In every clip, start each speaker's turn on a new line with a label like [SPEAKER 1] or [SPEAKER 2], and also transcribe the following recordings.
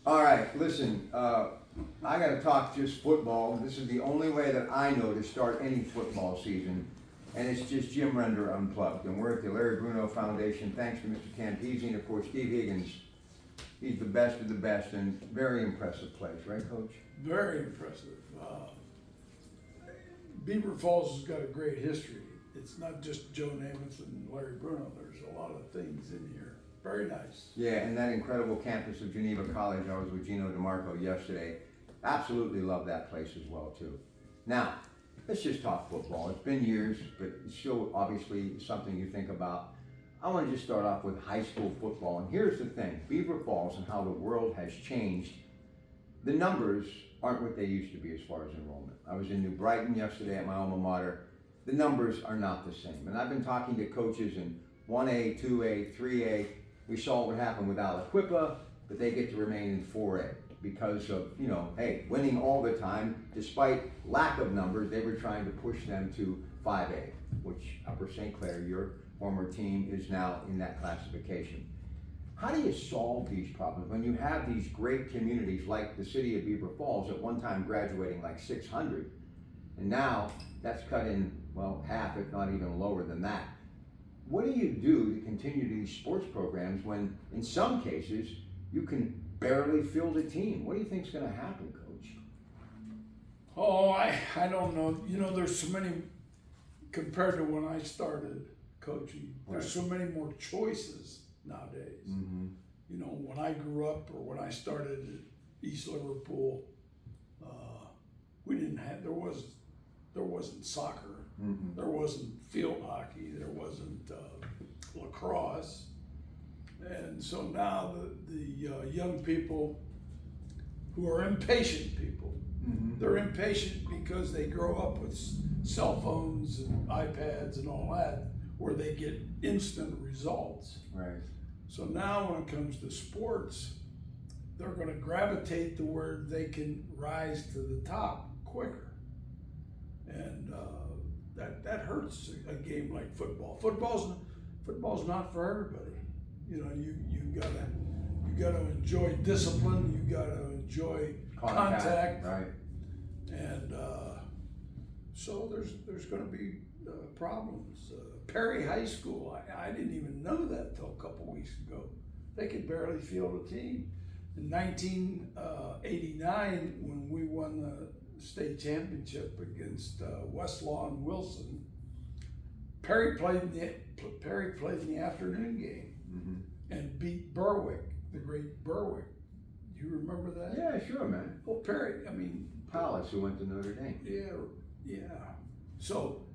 [SPEAKER 1] All right, listen, I gotta talk just football. This is the only way that I know to start any football season. And it's just Jim Render Unplugged. And we're at the Larry Bruno Foundation. Thanks to Mr. Campese and of course Steve Higgins. He's the best of the best and very impressive place, right, Coach?
[SPEAKER 2] Very impressive. Beaver Falls has got a great history. It's not just Joe Namath and Larry Bruno. There's a lot of things in here. Very nice.
[SPEAKER 1] Yeah, and that incredible campus of Geneva College. I was with Gino DeMarco yesterday. Absolutely love that place as well too. Now, let's just talk football. It's been years, but it's still obviously something you think about. I want to just start off with high school football. And here's the thing, Beaver Falls and how the world has changed. The numbers aren't what they used to be as far as enrollment. I was in New Brighton yesterday at my alma mater. The numbers are not the same. And I've been talking to coaches in 1A, 2A, 3A. We saw what happened with Aliquippa, but they get to remain in 4A because of, hey, winning all the time. Despite lack of numbers, they were trying to push them to 5A, which Upper St. Clair, your former team, is now in that classification. How do you solve these problems when you have these great communities like the city of Beaver Falls, at one time graduating like 600, and now that's cut in, well, half, if not even lower than that? What do you do to continue these sports programs when, in some cases, you can barely field a team? What do you think is going to happen, Coach?
[SPEAKER 2] Oh, I don't know. There's so many, compared to when I started coaching, there's so many more choices nowadays.
[SPEAKER 1] Mm-hmm.
[SPEAKER 2] When I grew up or when I started at East Liverpool, we didn't have, there wasn't soccer,
[SPEAKER 1] Mm-hmm.
[SPEAKER 2] there wasn't field hockey, there wasn't lacrosse. And so now the young people who are impatient people,
[SPEAKER 1] Mm-hmm.
[SPEAKER 2] they're impatient because they grow up with cell phones and iPads and all that, where they get instant results.
[SPEAKER 1] Right.
[SPEAKER 2] So now when it comes to sports, they're going to gravitate to where they can rise to the top quicker. And that hurts a game like football. Football's not for everybody. You gotta enjoy discipline. You gotta enjoy contact.
[SPEAKER 1] Right.
[SPEAKER 2] And so there's going to be problems. Perry High School, I didn't even know that till a couple weeks ago. They could barely field a team. In 1989, when we won the state championship against Westlaw and Wilson, Perry played in the afternoon game
[SPEAKER 1] Mm-hmm.
[SPEAKER 2] and beat Berwick, the great Berwick. You remember that?
[SPEAKER 1] Yeah, sure, man.
[SPEAKER 2] Well, Perry,
[SPEAKER 1] Palace, who went to Notre Dame.
[SPEAKER 2] Yeah. So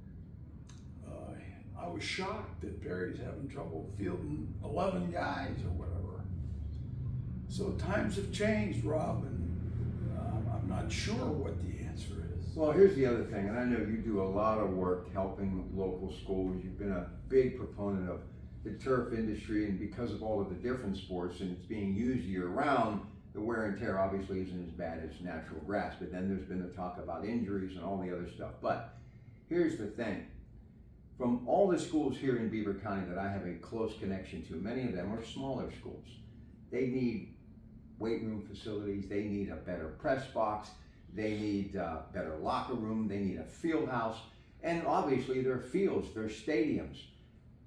[SPEAKER 2] I was shocked that Perry's having trouble fielding 11 guys or whatever. So times have changed, Rob, and I'm not sure what the answer is.
[SPEAKER 1] Well, here's the other thing, and I know you do a lot of work helping local schools. You've been a big proponent of the turf industry, and because of all of the different sports and it's being used year round, the wear and tear obviously isn't as bad as natural grass, but then there's been the talk about injuries and all the other stuff. But here's the thing. From all the schools here in Beaver County that I have a close connection to, many of them are smaller schools. They need weight room facilities, they need a better press box, they need a better locker room, they need a field house, and obviously their fields, their stadiums.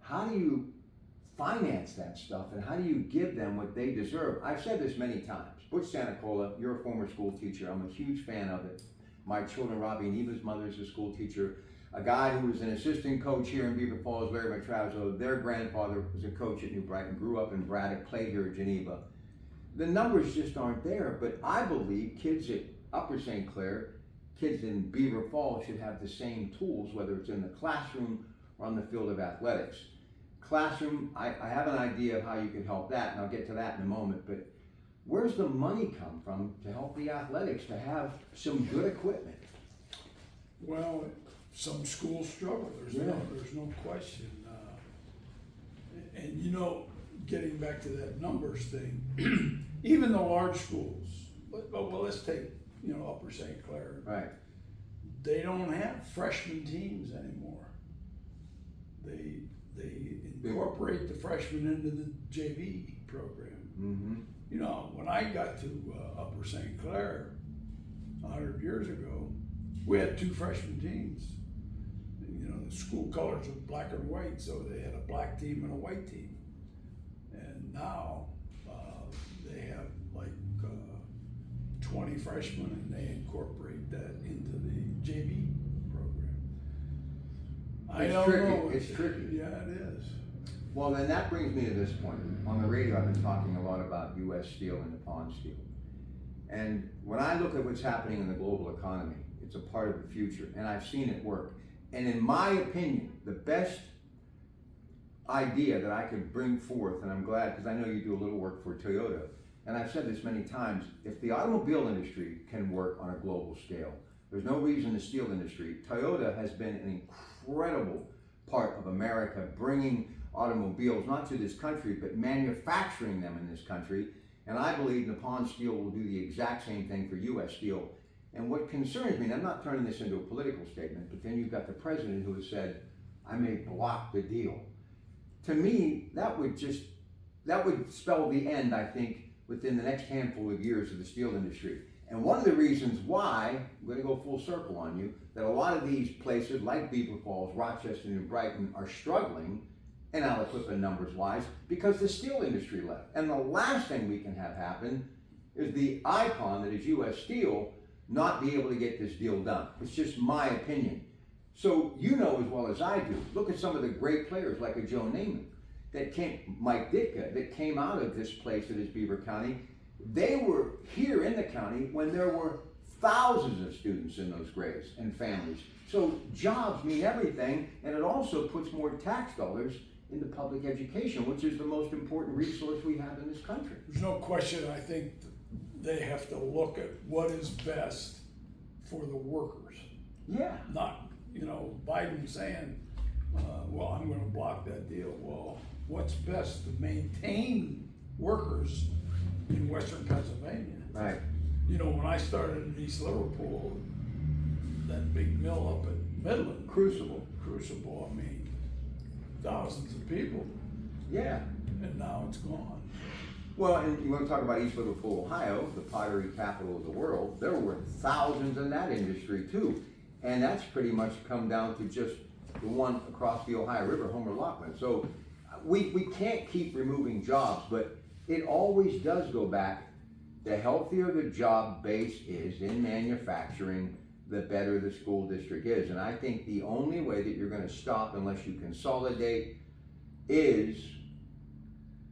[SPEAKER 1] How do you finance that stuff, and how do you give them what they deserve? I've said this many times. Butch Santacola, you're a former school teacher. I'm a huge fan of it. My children, Robbie and Eva's mother, is a school teacher. A guy who was an assistant coach here in Beaver Falls, Larry Matrazzo, their grandfather was a coach at New Brighton, grew up in Braddock, played here at Geneva. The numbers just aren't there, but I believe kids at Upper St. Clair, kids in Beaver Falls should have the same tools, whether it's in the classroom or on the field of athletics. Classroom, I have an idea of how you can help that, and I'll get to that in a moment, but where's the money come from to help the athletics to have some good equipment?
[SPEAKER 2] Well, some schools struggle. There's no question. And getting back to that numbers thing, even the large schools. Well, let's take Upper St. Clair.
[SPEAKER 1] Right.
[SPEAKER 2] They don't have freshman teams anymore. They incorporate the freshmen into the JV program.
[SPEAKER 1] Mm-hmm.
[SPEAKER 2] When I got to Upper St. Clair 100 years ago, we had 2 freshman teams. You know, the school colors were black and white, so they had a black team and a white team. And now they have like 20 freshmen, and they incorporate that into the JV program. I
[SPEAKER 1] It's
[SPEAKER 2] don't
[SPEAKER 1] tricky.
[SPEAKER 2] know.
[SPEAKER 1] It's tricky.
[SPEAKER 2] Yeah, it is.
[SPEAKER 1] Well, then that brings me to this point. On the radio, I've been talking a lot about U.S. Steel and Nippon Steel. And when I look at what's happening in the global economy, it's a part of the future, and I've seen it work. And in my opinion, the best idea that I could bring forth, and I'm glad because I know you do a little work for Toyota, and I've said this many times, if the automobile industry can work on a global scale, there's no reason the steel industry, Toyota has been an incredible part of America, bringing automobiles not to this country, but manufacturing them in this country. And I believe Nippon Steel will do the exact same thing for U.S. Steel. And what concerns me, and I'm not turning this into a political statement, but then you've got the president who has said, I may block the deal. To me, that would spell the end, I think, within the next handful of years of the steel industry. And one of the reasons why, I'm going to go full circle on you, that a lot of these places like Beaver Falls, Rochester, and Brighton are struggling, and I'll equip in numbers wise, because the steel industry left. And the last thing we can have happen is the icon that is U.S. Steel not be able to get this deal done. It's just my opinion. So you know as well as I do, look at some of the great players like a Joe Namath, Mike Ditka, that came out of this place that is Beaver County. They were here in the county when there were thousands of students in those grades and families. So jobs mean everything, and it also puts more tax dollars into public education, which is the most important resource we have in this country.
[SPEAKER 2] There's no question, I think they have to look at what is best for the workers.
[SPEAKER 1] Yeah.
[SPEAKER 2] Not, Biden saying, well, I'm going to block that deal. Well, what's best to maintain workers in Western Pennsylvania?
[SPEAKER 1] Right.
[SPEAKER 2] When I started in East Liverpool, that big mill up at Midland, Crucible, I mean, thousands of people.
[SPEAKER 1] Yeah.
[SPEAKER 2] And now it's gone.
[SPEAKER 1] Well, and you want to talk about East Liverpool, Ohio, the pottery capital of the world. There were thousands in that industry too. And that's pretty much come down to just the one across the Ohio River, Homer Lockman. So we can't keep removing jobs, but it always does go back. The healthier the job base is in manufacturing, the better the school district is. And I think the only way that you're going to stop unless you consolidate is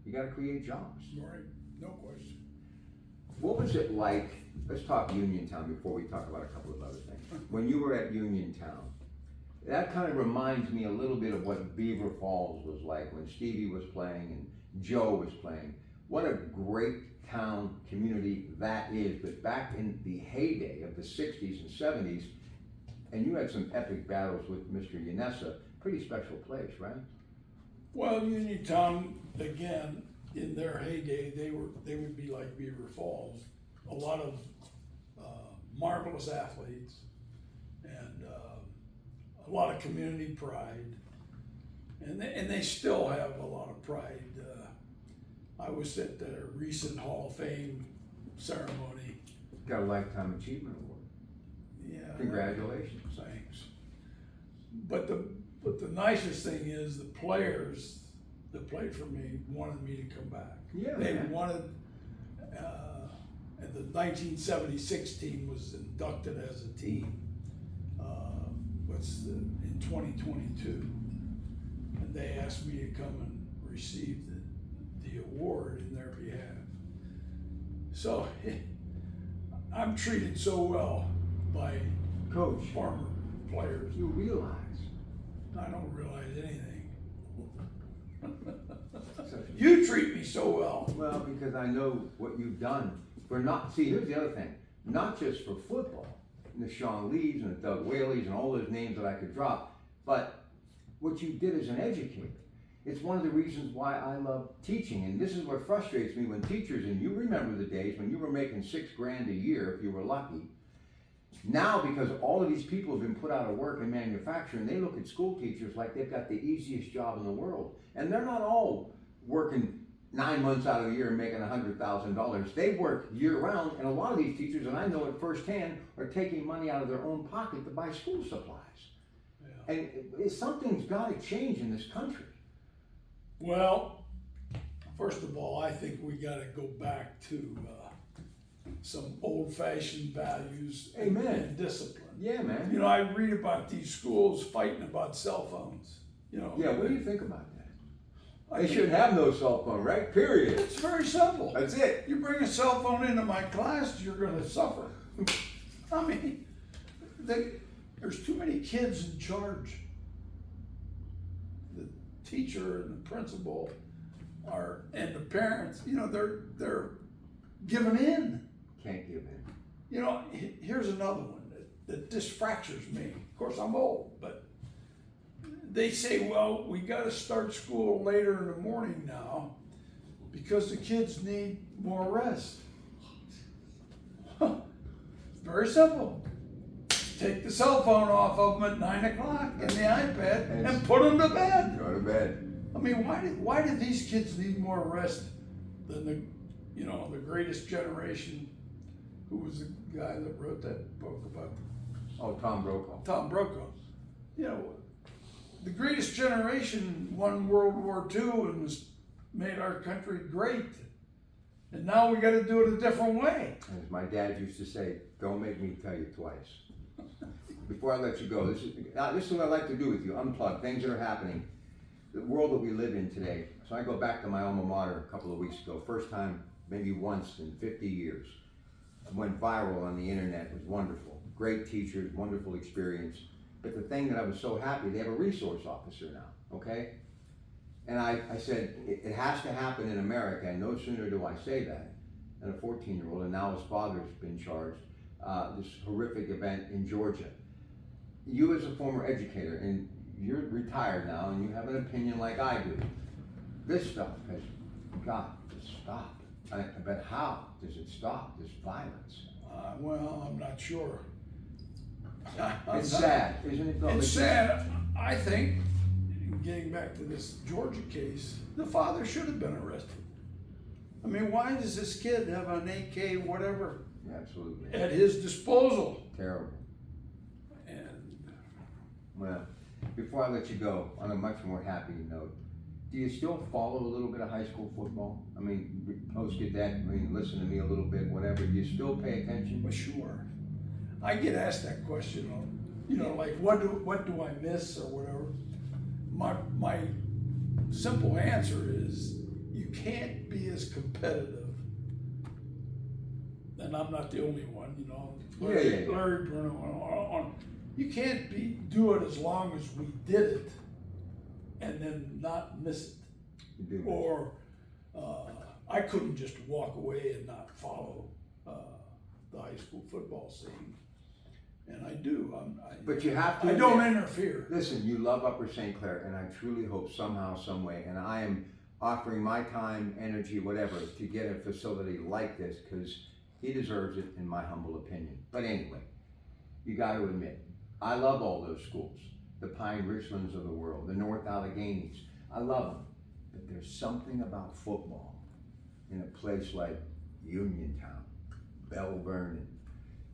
[SPEAKER 1] you got to create jobs.
[SPEAKER 2] Right, no question.
[SPEAKER 1] What was it like, let's talk Uniontown before we talk about a couple of other things. When you were at Uniontown, that kind of reminds me a little bit of what Beaver Falls was like when Stevie was playing and Joe was playing. What a great town community that is. But back in the heyday of the 60s and 70s, and you had some epic battles with Mr. Yanessa, pretty special place, right?
[SPEAKER 2] Well, Uniontown, again, in their heyday, they would be like Beaver Falls. A lot of marvelous athletes and a lot of community pride, and they still have a lot of pride. I was at their recent Hall of Fame ceremony.
[SPEAKER 1] Got a Lifetime Achievement Award.
[SPEAKER 2] Yeah.
[SPEAKER 1] Congratulations.
[SPEAKER 2] Thanks. But the nicest thing is the players that played for me wanted me to come back.
[SPEAKER 1] Yeah,
[SPEAKER 2] They
[SPEAKER 1] man.
[SPEAKER 2] wanted, and the 1976 team was inducted as a team. In 2022, and they asked me to come and receive the award in their behalf. So I'm treated so well by
[SPEAKER 1] Coach,
[SPEAKER 2] former players.
[SPEAKER 1] you realize
[SPEAKER 2] I don't realize anything. You treat me so well.
[SPEAKER 1] well, because I know what you've done for here's the other thing, not just for football, and the Sean Lees and the Doug Whaleys and all those names that I could drop, but what you did as an educator. It's one of the reasons why I love teaching, and this is what frustrates me when teachers, and you remember the days when you were making $6,000 a year if you were lucky. Now, because all of these people have been put out of work in manufacturing, they look at school teachers like they've got the easiest job in the world. And they're not all working 9 months out of the year making $100,000. They work year round, and a lot of these teachers, and I know it firsthand, are taking money out of their own pocket to buy school supplies.
[SPEAKER 2] Yeah.
[SPEAKER 1] And something's got to change in this country.
[SPEAKER 2] Well, first of all, I think we got to go back to some old-fashioned values
[SPEAKER 1] Amen.
[SPEAKER 2] and discipline.
[SPEAKER 1] Yeah, man.
[SPEAKER 2] You know, I read about these schools fighting about cell phones. You know.
[SPEAKER 1] Yeah, what do you think about that?
[SPEAKER 2] I
[SPEAKER 1] They
[SPEAKER 2] think
[SPEAKER 1] shouldn't have no cell phone, right? Period.
[SPEAKER 2] It's very simple.
[SPEAKER 1] That's it.
[SPEAKER 2] You bring a cell phone into my class, you're going to suffer. I mean, there's too many kids in charge. The teacher and the principal and the parents, you know, they're giving in.
[SPEAKER 1] Can't give in.
[SPEAKER 2] You know, here's another one that just fractures me. Of course, I'm old, but they say, well, we got to start school later in the morning now because the kids need more rest. Very simple. Take the cell phone off of them at 9 o'clock and the iPad and put them to bed.
[SPEAKER 1] Go to bed.
[SPEAKER 2] I mean, why did these kids need more rest than the greatest generation? Who was the guy that wrote that book about?
[SPEAKER 1] Oh, Tom Brokaw.
[SPEAKER 2] Tom Brokaw. You know, the greatest generation won World War II and made our country great. And now we got to do it a different way.
[SPEAKER 1] As my dad used to say, don't make me tell you twice. Before I let you go, this is what I like to do with you, unplug things that are happening. The world that we live in today. So I go back to my alma mater a couple of weeks ago. First time, maybe once in 50 years. I went viral on the internet. It was wonderful. Great teachers, wonderful experience. But the thing that I was so happy, they have a resource officer now, okay? And I said, it has to happen in America, and no sooner do I say that than a 14-year-old, and now his father's been charged, this horrific event in Georgia. You as a former educator, and you're retired now, and you have an opinion like I do. This stuff has got to stop. But how does it stop, this violence?
[SPEAKER 2] Well, I'm not sure.
[SPEAKER 1] It's sad, isn't it?
[SPEAKER 2] It's sad. I think, getting back to this Georgia case, the father should have been arrested. I mean, why does this kid have an AK, whatever,
[SPEAKER 1] Absolutely.
[SPEAKER 2] at his disposal?
[SPEAKER 1] Terrible.
[SPEAKER 2] And
[SPEAKER 1] Well, before I let you go, on a much more happy note, do you still follow a little bit of high school football? I mean, post-cadet, I mean, listen to me a little bit, whatever. Do you still pay attention?
[SPEAKER 2] well, sure. I get asked that question, like what do I miss or whatever. My simple answer is you can't be as competitive, and I'm not the only one, Larry Bruno, you can't do it as long as we did it and then not miss it.
[SPEAKER 1] You do.
[SPEAKER 2] Or I couldn't just walk away and not follow the high school football scene, and I do.
[SPEAKER 1] But you have to.
[SPEAKER 2] I don't interfere.
[SPEAKER 1] Listen, you love Upper St. Clair, and I truly hope somehow, some way, and I am offering my time, energy, whatever, to get a facility like this, because he deserves it, in my humble opinion. But anyway, you got to admit, I love all those schools, the Pine Richlands of the world, the North Alleghenies. I love them, but there's something about football in a place like Uniontown, Bell Vernon,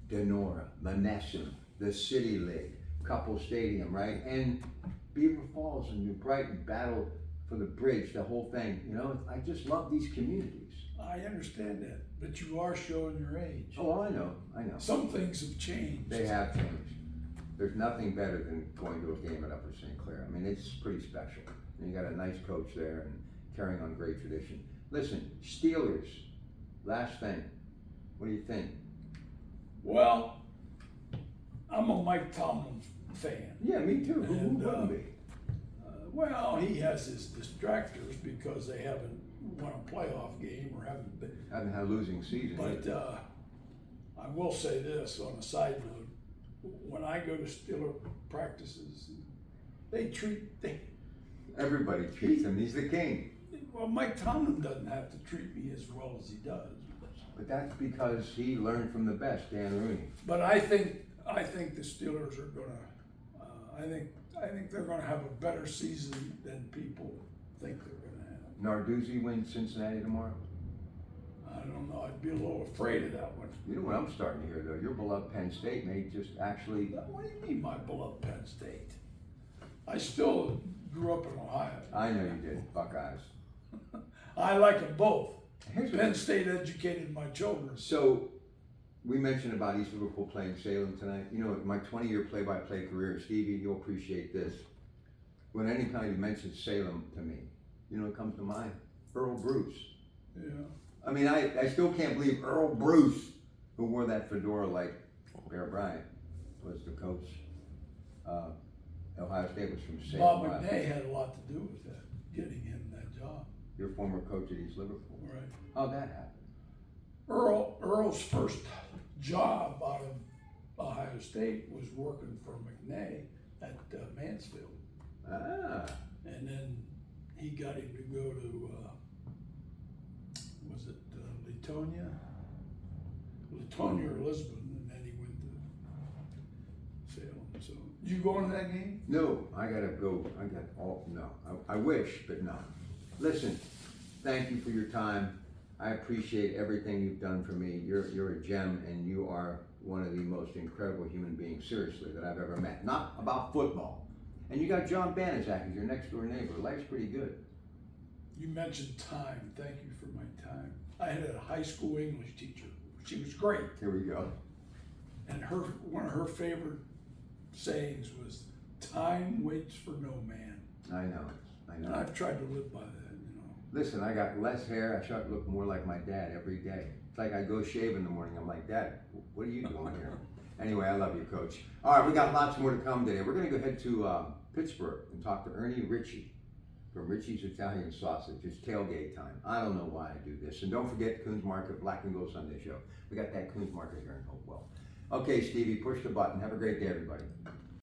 [SPEAKER 1] Denora, Monessen, the City League, Couple Stadium, right? And Beaver Falls and New Brighton, Battle for the Bridge, the whole thing. I just love these communities.
[SPEAKER 2] I understand that, but you are showing your age.
[SPEAKER 1] Oh, I know.
[SPEAKER 2] Some things have changed.
[SPEAKER 1] They have changed. There's nothing better than going to a game at Upper St. Clair. I mean, it's pretty special. And you got a nice coach there and carrying on great tradition. Listen, Steelers, last thing. What do you think?
[SPEAKER 2] Well, I'm a Mike Tomlin fan.
[SPEAKER 1] Yeah, me too. Who wouldn't be?
[SPEAKER 2] Well, he has his distractors because they haven't won a playoff game or haven't been.
[SPEAKER 1] Haven't had a losing season.
[SPEAKER 2] But I will say this on a side note: when I go to Steeler practices,
[SPEAKER 1] Everybody treats him. He's the king.
[SPEAKER 2] Well, Mike Tomlin doesn't have to treat me as well as he does.
[SPEAKER 1] But that's because he learned from the best, Dan Rooney.
[SPEAKER 2] But I think the Steelers are gonna. I think they're gonna have a better season than people think they're gonna have.
[SPEAKER 1] Narduzzi win Cincinnati tomorrow?
[SPEAKER 2] I don't know. I'd be a little afraid of that one.
[SPEAKER 1] You know what I'm starting to hear though? Your beloved Penn State may just actually.
[SPEAKER 2] What do you mean, my beloved Penn State? I still grew up in Ohio.
[SPEAKER 1] I know you did, Buckeyes.
[SPEAKER 2] I like them both.
[SPEAKER 1] Here's what-
[SPEAKER 2] Penn State educated my children.
[SPEAKER 1] So, we mentioned about East Liverpool playing Salem tonight. You know, my 20-year play-by-play career, Stevie, you'll appreciate this. When anybody mentions Salem to me, you know what comes to mind? Earl Bruce.
[SPEAKER 2] Yeah.
[SPEAKER 1] I mean, I still can't believe Earl Bruce, who wore that fedora like Bear Bryant, was the coach. Ohio State was from Salem.
[SPEAKER 2] Bob
[SPEAKER 1] Ohio.
[SPEAKER 2] McNay had a lot to do with that, getting him that job.
[SPEAKER 1] Your former coach at East Liverpool.
[SPEAKER 2] Right.
[SPEAKER 1] How'd that happen?
[SPEAKER 2] Earl's first job out of Ohio State was working for McNay at Mansfield.
[SPEAKER 1] Ah.
[SPEAKER 2] And then he got him to go to, was it Latonia? Latonia or Lisbon, and then he went to Salem. So, did you go into that game?
[SPEAKER 1] No, I gotta go. No. I wish, but no. Listen, thank you for your time. I appreciate everything you've done for me. You're a gem, and you are one of the most incredible human beings, seriously, that I've ever met. Not about football. And you got John Banaszak as your next door neighbor. Life's pretty good.
[SPEAKER 2] You mentioned time. Thank you for my time. I had a high school English teacher. She was great.
[SPEAKER 1] Here we go.
[SPEAKER 2] And one of her favorite sayings was, "Time waits for no man."
[SPEAKER 1] I know.
[SPEAKER 2] And I've tried to live by that, you know.
[SPEAKER 1] Listen, I got less hair. I start to look more like my dad every day. It's like I go shave in the morning. I'm like, Dad, what are you doing here? Anyway, I love you, Coach. All right, we got lots more to come today. We're going to go ahead to Pittsburgh and talk to Ernie Ritchie from Ritchie's Italian Sausage. It's tailgate time. I don't know why I do this. And don't forget Coons Market Black and Gold Sunday Show. We got that Coons Market here in Hopewell. Okay, Stevie, push the button. Have a great day, everybody.